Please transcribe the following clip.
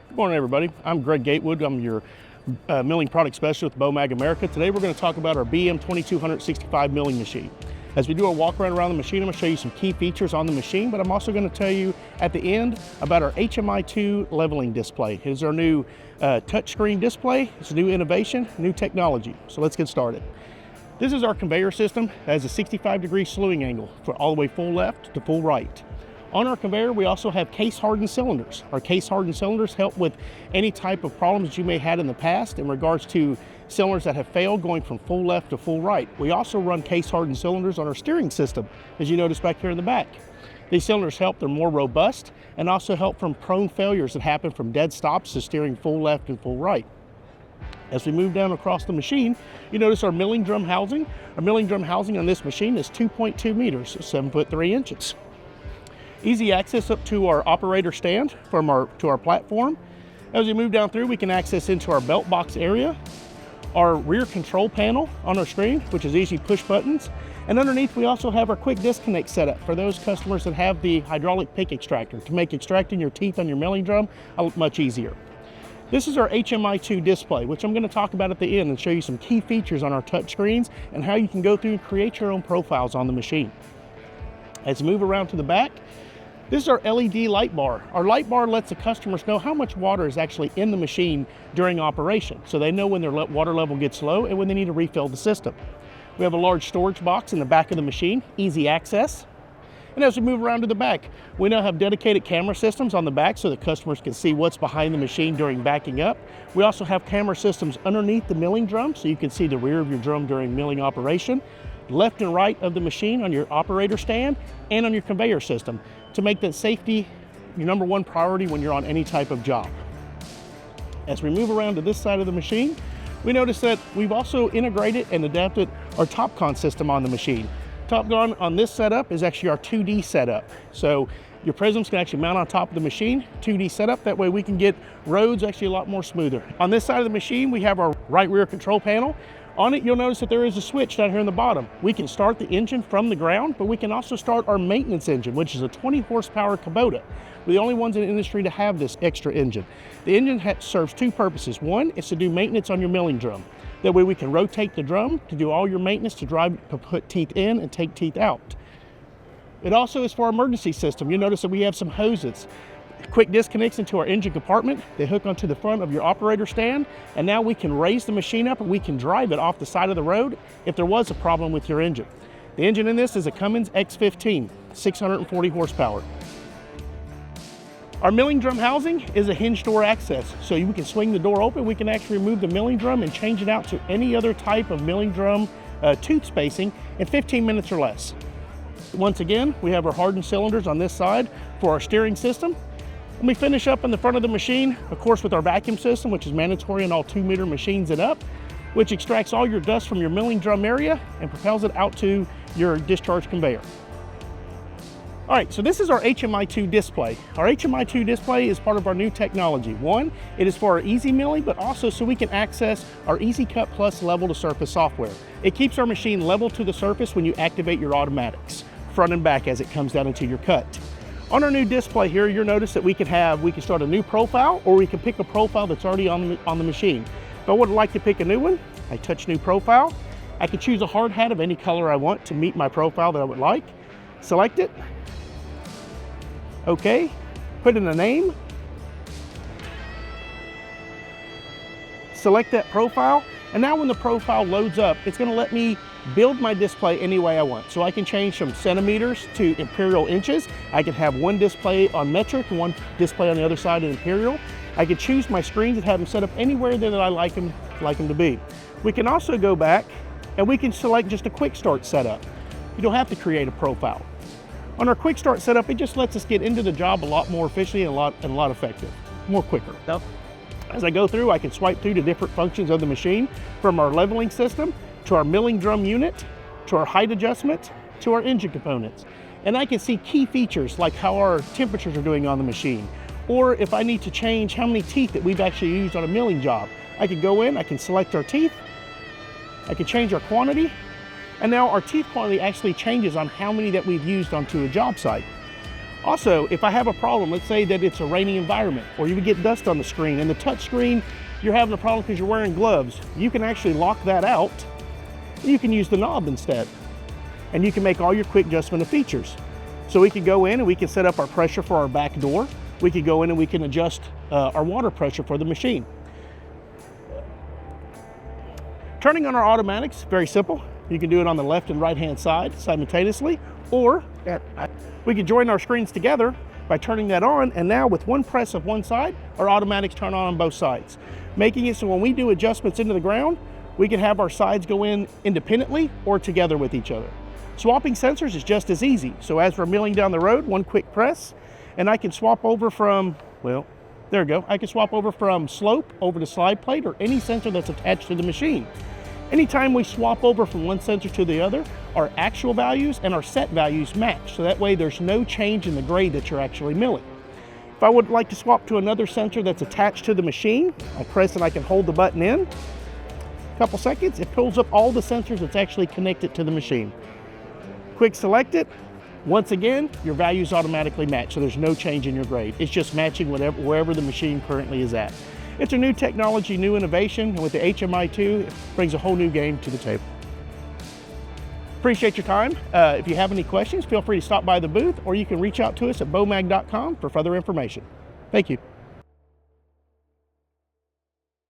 Good morning, everybody. I'm Greg Gatewood. I'm your milling product specialist with BOMAG America. Today we're going to talk about our BM 2265 milling machine. As we do a walk around the machine, I'm going to show you some key features on the machine, but I'm also going to tell you at the end about our HMI2 leveling display. It is our new touchscreen display. It's a new innovation, new technology. So let's get started. This is our conveyor system. It has a 65-degree slewing angle for all the way full left to full right. On our conveyor, we also have case-hardened cylinders. Our case-hardened cylinders help with any type of problems that you may have had in the past in regards to cylinders that have failed going from full left to full right. We also run case-hardened cylinders on our steering system, as you notice back here in the back. These cylinders help, they're more robust, and also help from prone failures that happen from dead stops to steering full left and full right. As we move down across the machine, you notice our milling drum housing. Our milling drum housing on this machine is 2.2 meters, 7'3" inches. Easy access up to our operator stand to our platform. As we move down through, we can access into our belt box area, our rear control panel on our screen, which is easy push buttons. And underneath, we also have our quick disconnect setup for those customers that have the hydraulic pick extractor to make extracting your teeth on your milling drum much easier. This is our HMI2 display, which I'm going to talk about at the end and show you some key features on our touch screens and how you can go through and create your own profiles on the machine. As we move around to the back, this is our LED light bar. Our light bar lets the customers know how much water is actually in the machine during operation, so they know when their water level gets low and when they need to refill the system. We have a large storage box in the back of the machine, easy access. And as we move around to the back, we now have dedicated camera systems on the back so that customers can see what's behind the machine during backing up. We also have camera systems underneath the milling drum so you can see the rear of your drum during milling operation, left and right of the machine on your operator stand and on your conveyor system to make that safety your #1 priority when you're on any type of job. As we move around to this side of the machine, we notice that we've also integrated and adapted our TopCon system on the machine. TopCon on this setup is actually our 2D setup. So your prisms can actually mount on top of the machine, 2D setup. That way we can get roads actually a lot more smoother. On this side of the machine, we have our right rear control panel. On it, you'll notice that there is a switch down here in the bottom. We can start the engine from the ground, but we can also start our maintenance engine, which is a 20 horsepower Kubota. We're the only ones in the industry to have this extra engine. The engine serves two purposes. One is to do maintenance on your milling drum. That way we can rotate the drum to do all your maintenance to put teeth in and take teeth out. It also is for our emergency system. You'll notice that we have some hoses. Quick disconnects into our engine compartment. They hook onto the front of your operator stand, and now we can raise the machine up and we can drive it off the side of the road if there was a problem with your engine. The engine in this is a Cummins X15, 640 horsepower. Our milling drum housing is a hinge door access, so you can swing the door open. We can actually remove the milling drum and change it out to any other type of milling drum tooth spacing in 15 minutes or less. Once again, we have our hardened cylinders on this side for our steering system. And we finish up in the front of the machine, of course, with our vacuum system, which is mandatory in all 2-meter machines and up, which extracts all your dust from your milling drum area and propels it out to your discharge conveyor. All right, so this is our HMI2 display. Our HMI2 display is part of our new technology. One, it is for our EasyMilling, but also so we can access our EasyCut Plus level to surface software. It keeps our machine level to the surface when you activate your automatics, front and back as it comes down into your cut. On our new display here, you'll notice that we can start a new profile, or we can pick a profile that's already on the machine. If I would like to pick a new one, I touch new profile. I can choose a hard hat of any color I want to meet my profile that I would like. Select it. Okay, put in a name. Select that profile, and now when the profile loads up, it's going to let me build my display any way I want. So I can change from centimeters to imperial inches. I can have one display on metric and one display on the other side in imperial. I can choose my screens and have them set up anywhere that I like them to be. We can also go back and we can select just a quick start setup. You don't have to create a profile. On our quick start setup, it just lets us get into the job a lot more efficiently and a lot effective, more quicker. Now, as I go through, I can swipe through the different functions of the machine, from our leveling system to our milling drum unit, to our height adjustment, to our engine components. And I can see key features like how our temperatures are doing on the machine, or if I need to change how many teeth that we've actually used on a milling job. I can go in, I can select our teeth, I can change our quantity, and now our teeth quantity actually changes on how many that we've used onto a job site. Also, if I have a problem, let's say that it's a rainy environment or you would get dust on the screen and the touch screen, you're having a problem because you're wearing gloves, you can actually lock that out. You can use the knob instead. And you can make all your quick adjustment of features. So we can go in and we can set up our pressure for our back door. We can go in and we can adjust our water pressure for the machine. Turning on our automatics, very simple. You can do it on the left and right hand side simultaneously, or we can join our screens together by turning that on, and now with one press of one side, our automatics turn on both sides, making it so when we do adjustments into the ground, we can have our sides go in independently or together with each other. Swapping sensors is just as easy. So as we're milling down the road, one quick press, and I can swap over from, well, there we go. I can swap over from slope over to slide plate or any sensor that's attached to the machine. Anytime we swap over from one sensor to the other, our actual values and our set values match. So that way there's no change in the grade that you're actually milling. If I would like to swap to another sensor that's attached to the machine, I press and I can hold the button in. A couple seconds, it pulls up all the sensors that's actually connected to the machine. Quick select it. Once again, your values automatically match, so there's no change in your grade. It's just matching wherever the machine currently is at. It's a new technology, new innovation, and with the HMI2, it brings a whole new game to the table. Appreciate your time. If you have any questions, feel free to stop by the booth, or you can reach out to us at bomag.com for further information. Thank you.